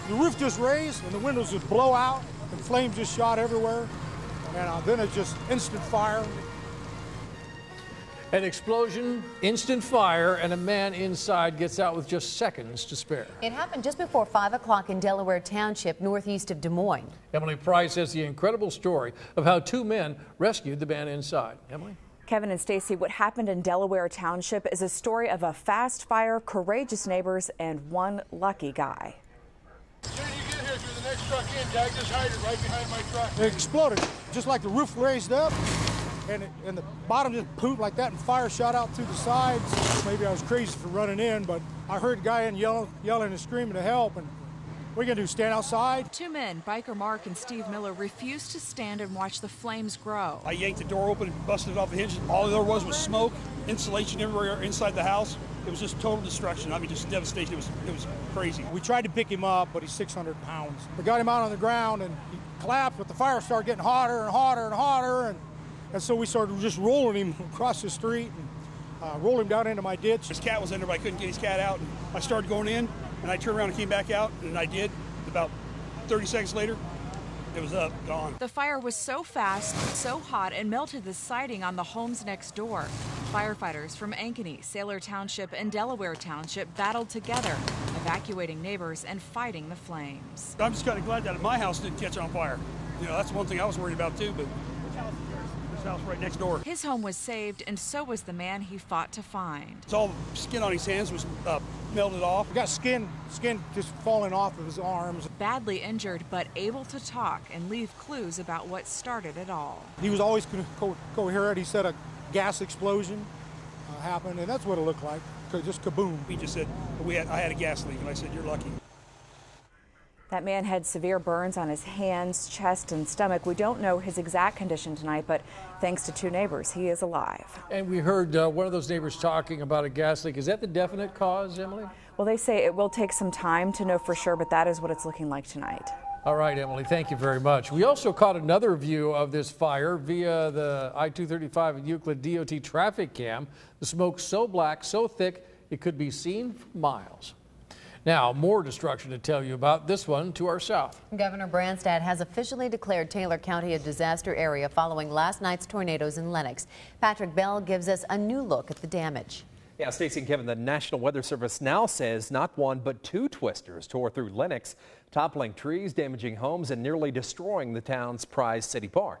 the roof just raised and the windows just blow out and flames just shot everywhere. And then it's just instant fire. An explosion, instant fire, and a man inside gets out with just seconds to spare. It happened just before 5 o'clock in Delaware Township, northeast of Des Moines. Emily Price has the incredible story of how two men rescued the man inside. Emily? Kevin and Stacy, what happened in Delaware Township is a story of a fast fire, courageous neighbors, and one lucky guy. As soon as you get here through the next truck in, Jack, just hide it right behind my truck. It exploded, just like the roof raised up. And the bottom just pooped like that, and fire shot out through the sides. Maybe I was crazy for running in, but I heard a guy in yelling and screaming to help. And what are you gonna do, stand outside? Two men, biker Mark and Steve Miller, refused to stand and watch the flames grow. I yanked the door open and busted it off the hinges. All there was smoke, insulation everywhere inside the house. It was just total destruction. I mean, just devastation. It was crazy. We tried to pick him up, but he's 600 pounds. We got him out on the ground, and he collapsed, but the fire started getting hotter and hotter and hotter. And so we started just rolling him across the street and rolled him down into my ditch. His cat was in there, but I couldn't get his cat out. And I started going in, and I turned around and came back out, and I did. About 30 seconds later, it was up, gone. The fire was so fast, so hot, and melted the siding on the homes next door. Firefighters from Ankeny, Sailor Township, and Delaware Township battled together, evacuating neighbors and fighting the flames. I'm just kind of glad that my house didn't catch on fire. You know, that's one thing I was worried about, too, but this house right next door. His home was saved, and so was the man he fought to find. It's all skin on his hands was melted off. We got skin just falling off of his arms. Badly injured, but able to talk and leave clues about what started it all. He was always coherent. He said a gas explosion happened, and that's what it looked like. Just kaboom. He just said, I had a gas leak, and I said, you're lucky. That man had severe burns on his hands, chest, and stomach. We don't know his exact condition tonight, but thanks to two neighbors, he is alive. And we heard one of those neighbors talking about a gas leak. Is that the definite cause, Emily? Well, they say it will take some time to know for sure, but that is what it's looking like tonight. All right, Emily, thank you very much. We also caught another view of this fire via the I-235 and Euclid DOT traffic cam. The smoke so black, so thick, it could be seen for miles. Now, more destruction to tell you about, this one to our south. Governor Branstad has officially declared Taylor County a disaster area following last night's tornadoes in Lenox. Patrick Bell gives us a new look at the damage. Yeah, Stacey and Kevin, the National Weather Service now says not one but two twisters tore through Lenox, toppling trees, damaging homes, and nearly destroying the town's prized city park.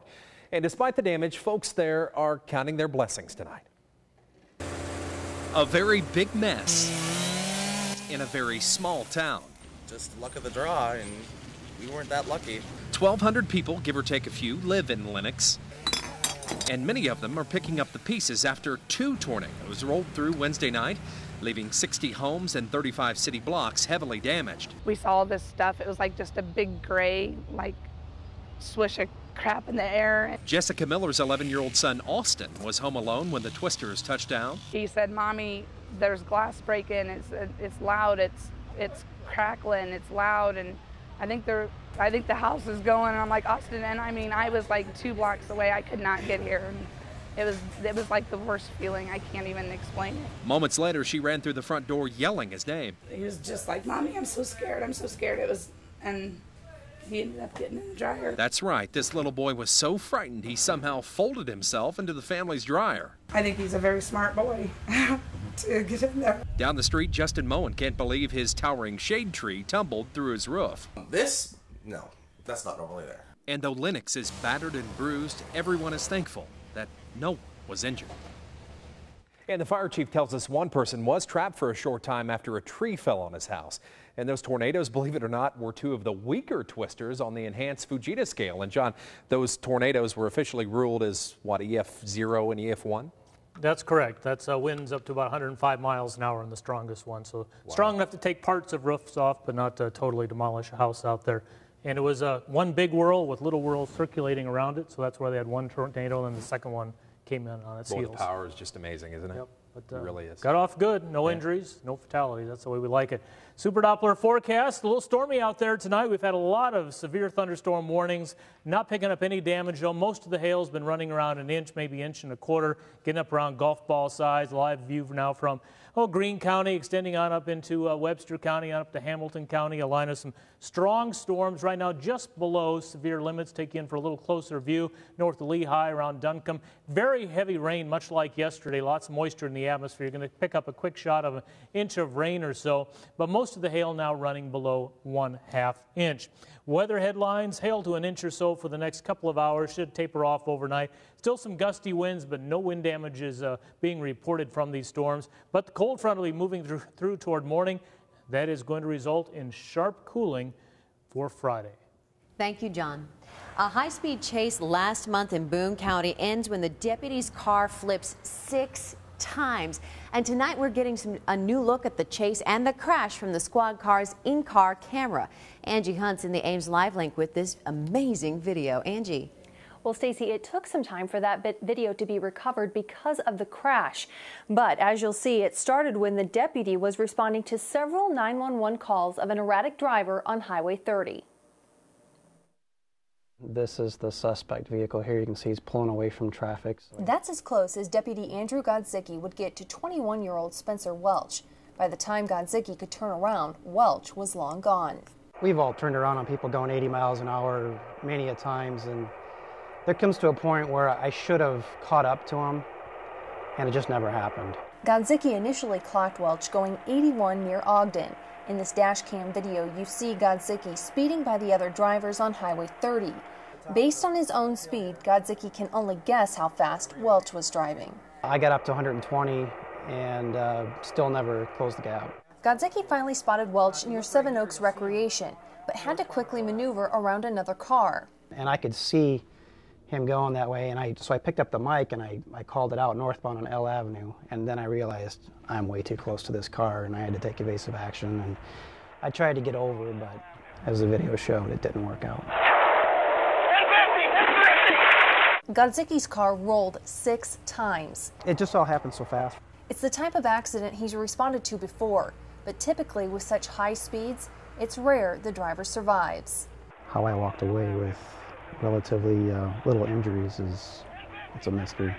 And despite the damage, folks there are counting their blessings tonight. A very big mess in a very small town. Just luck of the draw, and we weren't that lucky. 1,200 people, give or take a few, live in Lenox, and many of them are picking up the pieces after two tornadoes rolled through Wednesday night, leaving 60 homes and 35 city blocks heavily damaged. We saw this stuff. It was like just a big gray, like, swish of crap in the air. Jessica Miller's 11-year-old son, Austin, was home alone when the twisters touched down. He said, "Mommy, there's glass breaking. It's loud. It's crackling. It's loud." And I think the house is going. And I'm like, Austin, and I mean, I was like 2 blocks away. I could not get here. And it was like the worst feeling. I can't even explain it. Moments later, she ran through the front door yelling his name. He was just like, "Mommy, I'm so scared. I'm so scared." And he ended up getting in the dryer. That's right. This little boy was so frightened he somehow folded himself into the family's dryer. I think he's a very smart boy to get in there. Down the street, Justin Moen can't believe his towering shade tree tumbled through his roof. No, that's not normally there. And though Lenox is battered and bruised, everyone is thankful that no one was injured. And the fire chief tells us one person was trapped for a short time after a tree fell on his house. And those tornadoes, believe it or not, were two of the weaker twisters on the enhanced Fujita scale. And John, those tornadoes were officially ruled as what, EF0 and EF1? That's correct. That's winds up to about 105 miles an hour in the strongest one. So strong enough to take parts of roofs off, but not to totally demolish a house out there. And it was one big whirl with little whirls circulating around it. So that's why they had one tornado, and then the second one came in on its heels. The power is just amazing, isn't it? Yep. But, it really is. Got off good. No injuries, no fatalities. That's the way we like it. Super Doppler forecast. A little stormy out there tonight. We've had a lot of severe thunderstorm warnings. Not picking up any damage, though. Most of the hail's been running around an inch, maybe inch and a quarter, getting up around golf ball size. Live view now from Greene County extending on up into Webster County, on up to Hamilton County, a line of some strong storms right now just below severe limits. Take you in for a little closer view north of Lehigh around Duncombe. Very heavy rain, much like yesterday. Lots of moisture in the atmosphere. You're going to pick up a quick shot of an inch of rain or so, but most of the hail now running below 1/2 inch. Weather headlines: hail to an inch or so for the next couple of hours. Should taper off overnight. Still some gusty winds, but no wind damage is being reported from these storms. But the cold front will be moving through toward morning. That is going to result in sharp cooling for Friday. Thank you, John. A high-speed chase last month in Boone County ends when the deputy's car flips 6 times. And tonight we're getting a new look at the chase and the crash from the squad car's in-car camera. Angie Hunt's in the Ames Live Link with this amazing video. Angie. Well, Stacey, it took some time for that video to be recovered because of the crash. But as you'll see, it started when the deputy was responding to several 911 calls of an erratic driver on Highway 30. This is the suspect vehicle here. You can see he's pulling away from traffic. That's as close as Deputy Andrew Godzicki would get to 21-year-old Spencer Welch. By the time Godzicki could turn around, Welch was long gone. We've all turned around on people going 80 miles an hour many a times, and there comes to a point where I should have caught up to him, and it just never happened. Godzicki initially clocked Welch going 81 near Ogden. In this dash cam video, you see Godzicki speeding by the other drivers on Highway 30. Based on his own speed, Godzicki can only guess how fast Welch was driving. I got up to 120 and still never closed the gap. Godzicki finally spotted Welch near Seven Oaks Recreation, but had to quickly maneuver around another car. And I could see him going that way, and so I picked up the mic and I called it out northbound on L Avenue, and then I realized I'm way too close to this car and I had to take evasive action, and I tried to get over, but as the video showed, it didn't work out. Godzicki's car rolled 6 times. It just all happened so fast. It's the type of accident he's responded to before, but typically with such high speeds, it's rare the driver survives. How I walked away with relatively little injuries it's a mystery.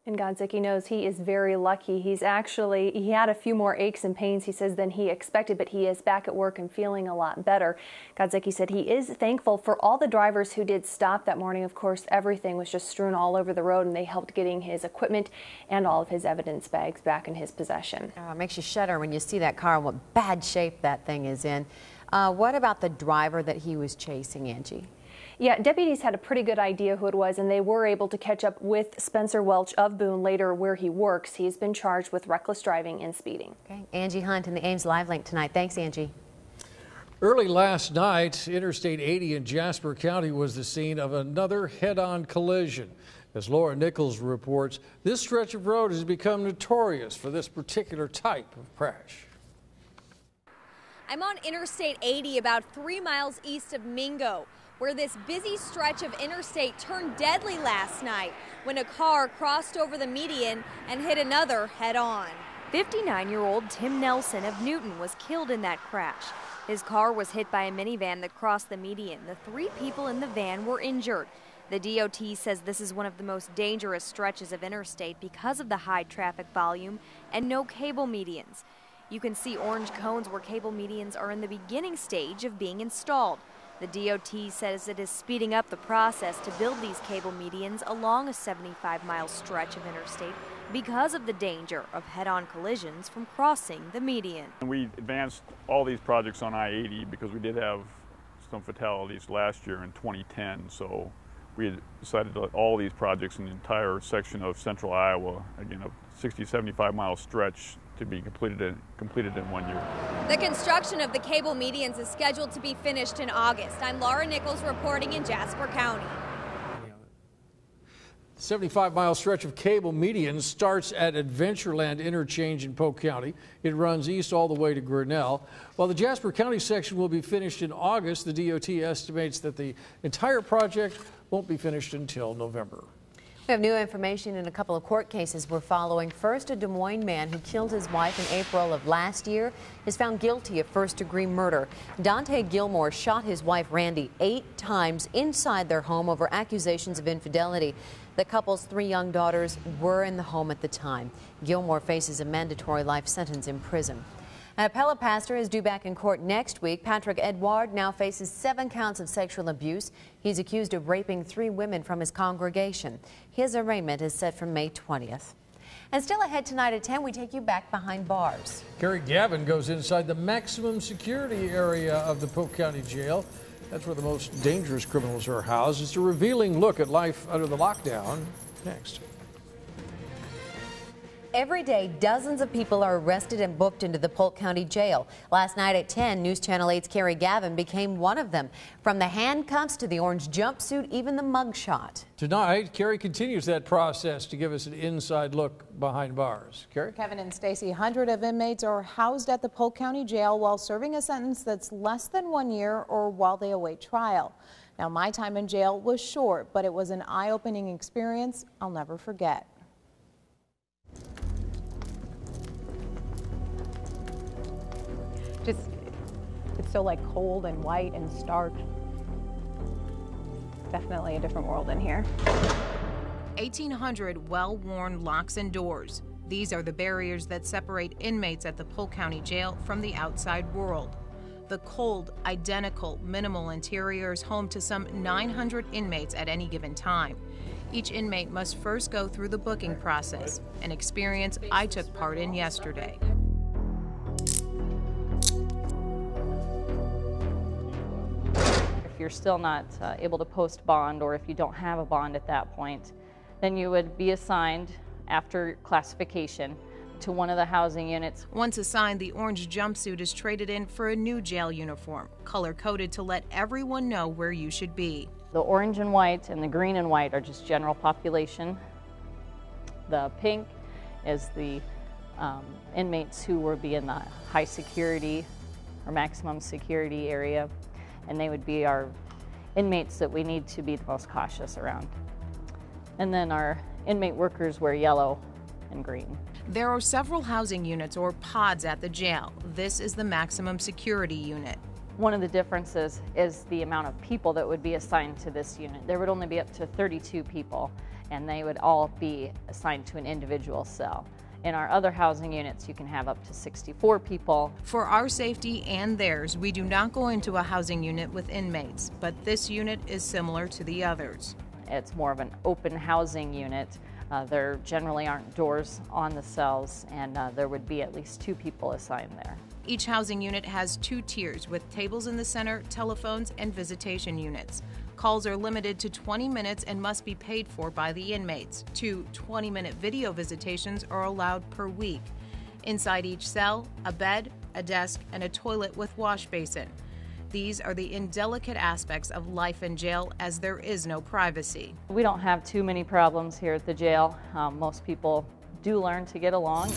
And Godzicki knows he is very lucky. He had a few more aches and pains, he says, than he expected, but he is back at work and feeling a lot better. Godzicki said he is thankful for all the drivers who did stop that morning. Of course, everything was just strewn all over the road, and they helped getting his equipment and all of his evidence bags back in his possession. It makes you shudder when you see that car and what bad shape that thing is in. What about the driver that he was chasing, Angie? Yeah, deputies had a pretty good idea who it was, and they were able to catch up with Spencer Welch of Boone later where he works. He's been charged with reckless driving and speeding. Okay. Angie Hunt in the Ames Live Link tonight. Thanks, Angie. Early last night, Interstate 80 in Jasper County was the scene of another head-on collision. As Laura Nichols reports, this stretch of road has become notorious for this particular type of crash. I'm on Interstate 80 about 3 miles east of Mingo, where this busy stretch of interstate turned deadly last night when a car crossed over the median and hit another head-on. 59-year-old Tim Nelson of Newton was killed in that crash. His car was hit by a minivan that crossed the median. The 3 people in the van were injured. The DOT says this is one of the most dangerous stretches of interstate because of the high traffic volume and no cable medians. You can see orange cones where cable medians are in the beginning stage of being installed. The DOT says it is speeding up the process to build these cable medians along a 75-mile stretch of interstate because of the danger of head-on collisions from crossing the median. We advanced all these projects on I-80 because we did have some fatalities last year in 2010, so we had decided to let all these projects in the entire section of central Iowa, again a 60-75-mile stretch, to be completed in 1 year. The construction of the cable medians is scheduled to be finished in August. I'm Laura Nichols reporting in Jasper County. The 75-mile stretch of cable median starts at Adventureland Interchange in Polk County. It runs east all the way to Grinnell. While the Jasper County section will be finished in August, the DOT estimates that the entire project won't be finished until November. We have new information in a couple of court cases we're following. First, a Des Moines man who killed his wife in April of last year is found guilty of first-degree murder. Dante Gilmore shot his wife Randy 8 times inside their home over accusations of infidelity. The couple's 3 young daughters were in the home at the time. Gilmore faces a mandatory life sentence in prison. An appellate pastor is due back in court next week. Patrick Edward now faces 7 counts of sexual abuse. He's accused of raping 3 women from his congregation. His arraignment is set for May 20th. And still ahead tonight at 10, we take you back behind bars. Kerry Gavin goes inside the maximum security area of the Polk County Jail. That's where the most dangerous criminals are housed. It's a revealing look at life under the lockdown. Next. Every day, dozens of people are arrested and booked into the Polk County Jail. Last night at 10, News Channel 8's Kerry Gavin became one of them. From the handcuffs to the orange jumpsuit, even the mugshot. Tonight, Kerry continues that process to give us an inside look behind bars. Kerry? Kevin and Stacy, hundreds of inmates are housed at the Polk County Jail while serving a sentence that's less than 1 year or while they await trial. Now, my time in jail was short, but it was an eye-opening experience I'll never forget. It's so like cold and white and stark. Definitely a different world in here. 1,800 well-worn locks and doors. These are the barriers that separate inmates at the Polk County Jail from the outside world. The cold, identical, minimal interior is home to some 900 inmates at any given time. Each inmate must first go through the booking process, an experience I took part in yesterday. If you're still not able to post bond, or if you don't have a bond at that point, then you would be assigned after classification to one of the housing units. Once assigned, the orange jumpsuit is traded in for a new jail uniform, color-coded to let everyone know where you should be. The orange and white and the green and white are just general population. The pink is the inmates who will be in the high security or maximum security area, and they would be our inmates that we need to be the most cautious around. And then our inmate workers wear yellow and green. There are several housing units or pods at the jail. This is the maximum security unit. One of the differences is the amount of people that would be assigned to this unit. There would only be up to 32 people, and they would all be assigned to an individual cell. In our other housing units, you can have up to 64 people. For our safety and theirs, we do not go into a housing unit with inmates, but this unit is similar to the others. It's more of an open housing unit. There generally aren't doors on the cells, and there would be at least 2 people assigned there. Each housing unit has 2 tiers with tables in the center, telephones, and visitation units. Calls are limited to 20 minutes and must be paid for by the inmates. 2 20-minute video visitations are allowed per week. Inside each cell, a bed, a desk, and a toilet with wash basin. These are the indelicate aspects of life in jail, as there is no privacy. We don't have too many problems here at the jail. Most people do learn to get along.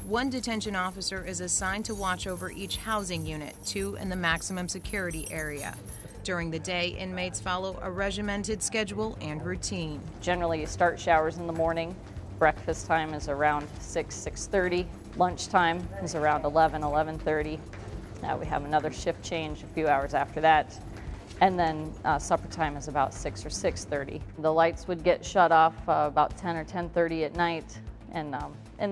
One detention officer is assigned to watch over each housing unit, 2 in the maximum security area. During the day, inmates follow a regimented schedule and routine. Generally, you start showers in the morning. Breakfast time is around 6:30. Lunchtime is around 11:30. We have another shift change a few hours after that. And then supper time is about 6 or 6:30. The lights would get shut off about 10 or 10:30 at night, and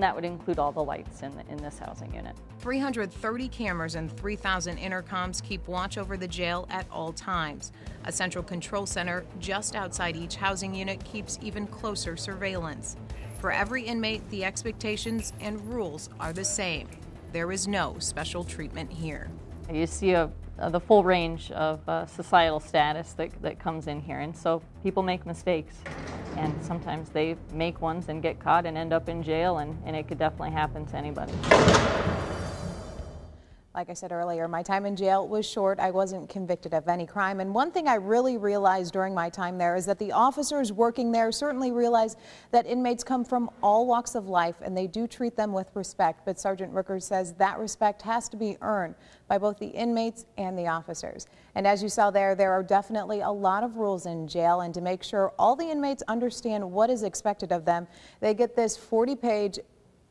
that would include all the lights in this housing unit. 330 cameras and 3,000 intercoms keep watch over the jail at all times. A central control center just outside each housing unit keeps even closer surveillance. For every inmate, the expectations and rules are the same. There is no special treatment here. You see the full range of societal status that comes in here, and so people make mistakes, and sometimes they make ones and get caught and end up in jail, and it could definitely happen to anybody. Like I said earlier, my time in jail was short. I wasn't convicted of any crime. And one thing I really realized during my time there is that the officers working there certainly realize that inmates come from all walks of life and they do treat them with respect. But Sergeant Rooker says that respect has to be earned by both the inmates and the officers. And as you saw there are definitely a lot of rules in jail. And to make sure all the inmates understand what is expected of them, they get this 40-page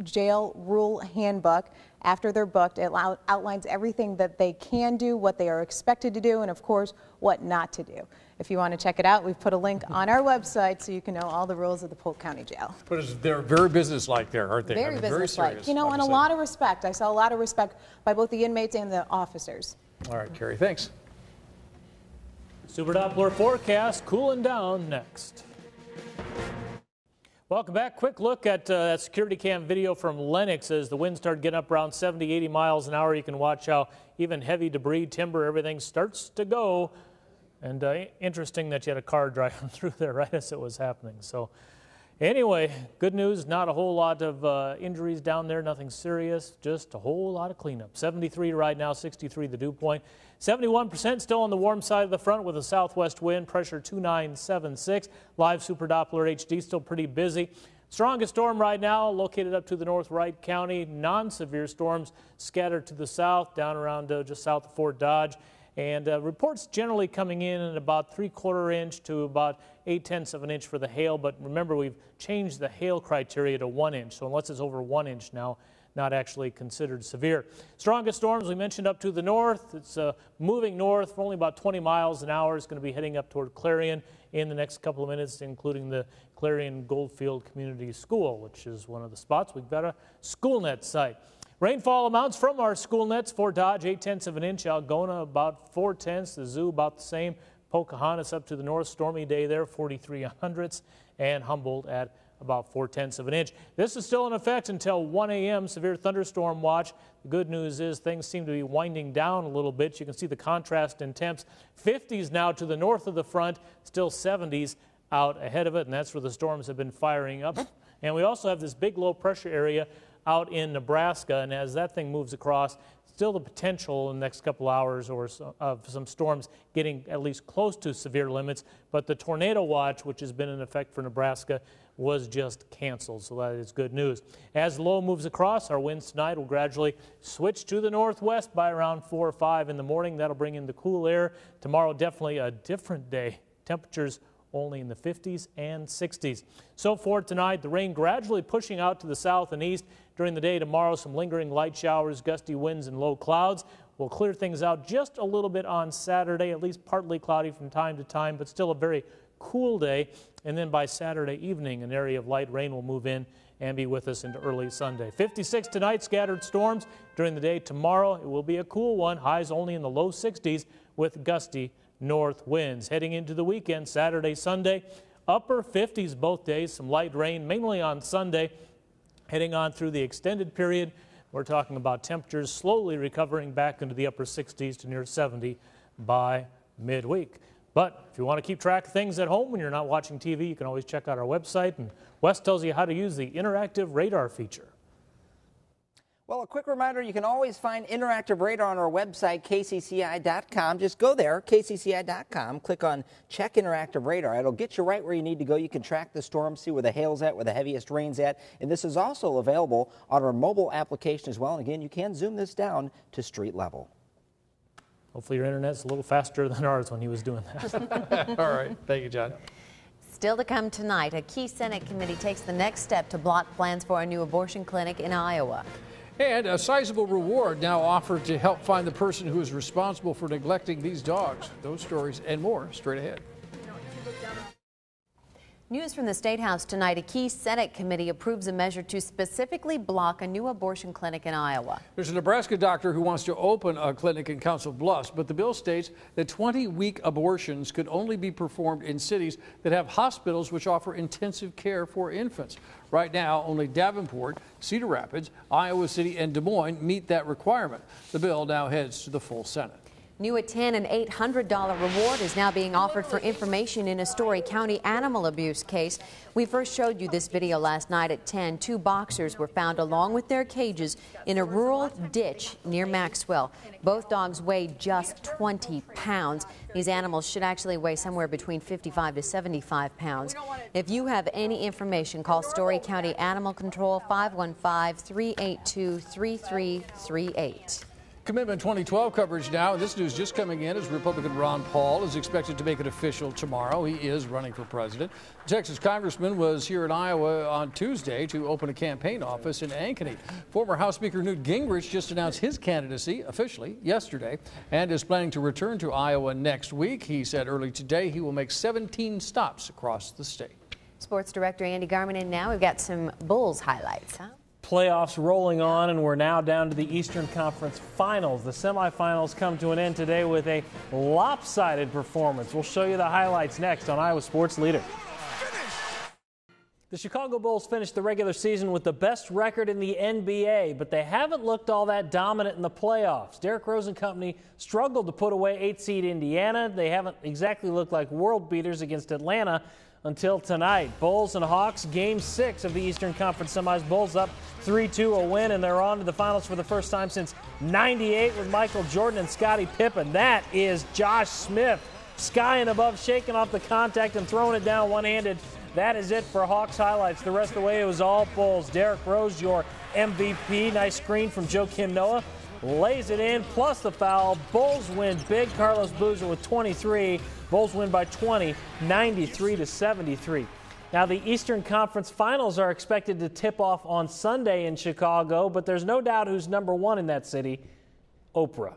jail rule handbook. After they're booked, it outlines everything that they can do, what they are expected to do, and of course, what not to do. If you want to check it out, we've put a link on our website so you can know all the rules of the Polk County Jail. But they're very businesslike there, aren't they? Very businesslike. Serious, you know, and a lot of respect. I saw a lot of respect by both the inmates and the officers. All right, Carrie, thanks. Super Doppler forecast cooling down next. Welcome back. Quick look at that security cam video from Lenox as the winds start getting up around 70, 80 miles an hour. You can watch how even heavy debris, timber, everything starts to go. And interesting that you had a car driving through there right as it was happening. So anyway, good news, not a whole lot of injuries down there, nothing serious, just a whole lot of cleanup. 73 right now, 63 the dew point. 71% still on the warm side of the front with a southwest wind, pressure 2976. Live Super Doppler HD still pretty busy. Strongest storm right now located up to the north Wright County. Non-severe storms scattered to the south, down around just south of Fort Dodge. And reports generally coming in at about 3/4 inch to about 8/10 of an inch for the hail. But remember, we've changed the hail criteria to 1 inch. So unless it's over 1 inch now, not actually considered severe. Strongest storms we mentioned up to the north. It's moving north for only about 20 miles an hour. It's going to be heading up toward Clarion in the next couple of minutes, including the Clarion Goldfield Community School, which is one of the spots. We've got a school net site. Rainfall amounts from our school nets: Fort Dodge 8/10 of an inch, Algona about 4/10, the Zoo about the same, Pocahontas up to the north, stormy day there, 43/100, and Humboldt at about 4/10 of an inch. This is still in effect until 1 a.m. Severe thunderstorm watch. The good news is things seem to be winding down a little bit. You can see the contrast in temps. 50s now to the north of the front, still 70s out ahead of it, and that's where the storms have been firing up. And we also have this big low pressure area out in Nebraska, and as that thing moves across, still the potential in the next couple hours or so of some storms getting at least close to severe limits. But the tornado watch, which has been in effect for Nebraska, was just canceled, so that is good news. As the low moves across, our winds tonight will gradually switch to the northwest by around 4 or 5 in the morning. That'll bring in the cool air. Tomorrow, definitely a different day. Temperatures only in the 50s and 60s. So for tonight, the rain gradually pushing out to the south and east. During the day tomorrow, some lingering light showers, gusty winds, and low clouds. We'll clear things out just a little bit on Saturday, at least partly cloudy from time to time, but still a very cool day. And then by Saturday evening, an area of light rain will move in and be with us into early Sunday. 56 tonight, scattered storms. During the day tomorrow, it will be a cool one. Highs only in the low 60s with gusty north winds. Heading into the weekend, Saturday, Sunday, upper 50s both days. Some light rain, mainly on Sunday. Heading on through the extended period, we're talking about temperatures slowly recovering back into the upper 60s to near 70 by midweek. But if you want to keep track of things at home when you're not watching TV, you can always check out our website, and Wes tells you how to use the interactive radar feature. Well, a quick reminder, you can always find interactive radar on our website, KCCI.com. Just go there, KCCI.com, click on Check Interactive Radar. It'll get you right where you need to go. You can track the storm, see where the hail's at, where the heaviest rain's at. And this is also available on our mobile application as well. And again, you can zoom this down to street level. Hopefully your internet's a little faster than ours when he was doing that. All right. Thank you, John. Still to come tonight, a key Senate committee takes the next step to block plans for a new abortion clinic in Iowa. And a sizable reward now offered to help find the person who is responsible for neglecting these dogs. Those stories and more straight ahead. News from the State House tonight. A key Senate committee approves a measure to specifically block a new abortion clinic in Iowa. There's a Nebraska doctor who wants to open a clinic in Council Bluffs, but the bill states that 20-week abortions could only be performed in cities that have hospitals which offer intensive care for infants. Right now, only Davenport, Cedar Rapids, Iowa City, and Des Moines meet that requirement. The bill now heads to the full Senate. New a $10 and $800 reward is now being offered for information in a Story County animal abuse case. We first showed you this video last night at 10. 2 boxers were found along with their cages in a rural ditch near Maxwell. Both dogs weighed just 20 pounds. These animals should actually weigh somewhere between 55 to 75 pounds. If you have any information, call Story County Animal Control 515-382-3338. Commitment 2012 coverage now. This news just coming in as Republican Ron Paul is expected to make it official tomorrow. He is running for president. The Texas congressman was here in Iowa on Tuesday to open a campaign office in Ankeny. Former House Speaker Newt Gingrich just announced his candidacy officially yesterday and is planning to return to Iowa next week. He said early today he will make 17 stops across the state. Sports director Andy Garman in now. We've got some Bulls highlights, huh? Playoffs rolling on, and we're now down to the Eastern Conference Finals. The semifinals come to an end today with a lopsided performance. We'll show you the highlights next on Iowa Sports Leader. The Chicago Bulls finished the regular season with the best record in the NBA, but they haven't looked all that dominant in the playoffs. Derrick Rose and company struggled to put away 8-seed Indiana. They haven't exactly looked like world beaters against Atlanta until tonight. Bulls and Hawks, Game 6 of the Eastern Conference Semis. Bulls up 3-2, a win, and they're on to the finals for the first time since '98 with Michael Jordan and Scottie Pippen. That is Josh Smith, skying above, shaking off the contact and throwing it down one-handed. That is it for Hawks highlights. The rest of the way, it was all Bulls. Derrick Rose, your MVP. Nice screen from Joakim Noah. Lays it in, plus the foul. Bulls win big. Carlos Boozer with 23. Bulls win by 20, 93-73. Now, the Eastern Conference Finals are expected to tip off on Sunday in Chicago, but there's no doubt who's number one in that city: Oprah.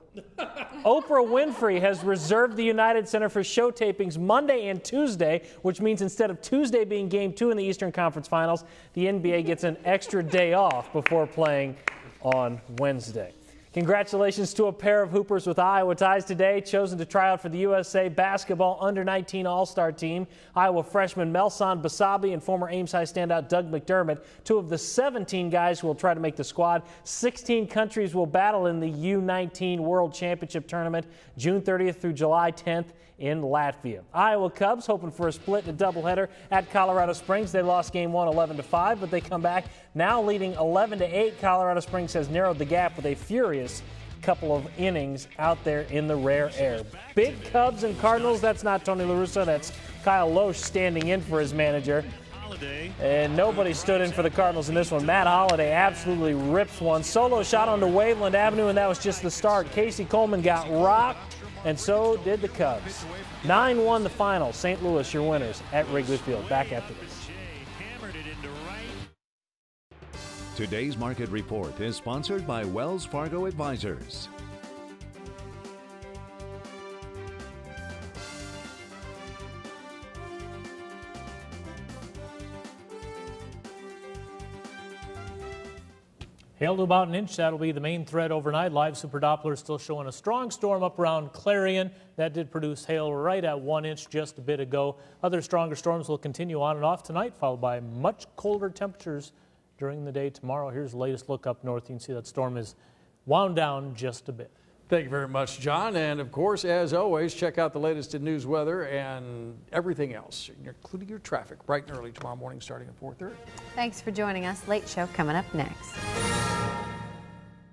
Oprah Winfrey has reserved the United Center for show tapings Monday and Tuesday, which means instead of Tuesday being Game 2 in the Eastern Conference Finals, the NBA gets an extra day off before playing on Wednesday. Congratulations to a pair of Hoopers with Iowa ties today, chosen to try out for the USA Basketball Under-19 All-Star team. Iowa freshman Melson Basabi and former Ames High standout Doug McDermott, 2 of the 17 guys who will try to make the squad. 16 countries will battle in the U19 World Championship Tournament, June 30th through July 10th in Latvia. Iowa Cubs hoping for a split in a doubleheader at Colorado Springs. They lost Game 1 11-5, but they come back now leading 11-8. Colorado Springs has narrowed the gap with a furious couple of innings out there in the rare air. Big Cubs and Cardinals. That's not Tony La Russa. That's Kyle Loesch standing in for his manager. And nobody stood in for the Cardinals in this one. Matt Holliday absolutely rips one. Solo shot onto Waveland Avenue, and that was just the start. Casey Coleman got rocked, and so did the Cubs. 9-1 the final. St. Louis, your winners at Wrigley Field. Back after this. Today's Market Report is sponsored by Wells Fargo Advisors. Hail to about an inch. That'll be the main threat overnight. Live Super Doppler still showing a strong storm up around Clarion. That did produce hail right at 1 inch just a bit ago. Other stronger storms will continue on and off tonight, followed by much colder temperatures during the day tomorrow. Here's the latest look up north. You can see that storm is wound down just a bit. Thank you very much, John. And of course, as always, check out the latest in news, weather, and everything else, including your traffic, bright and early tomorrow morning starting at 4:30. Thanks for joining us. Late Show coming up next.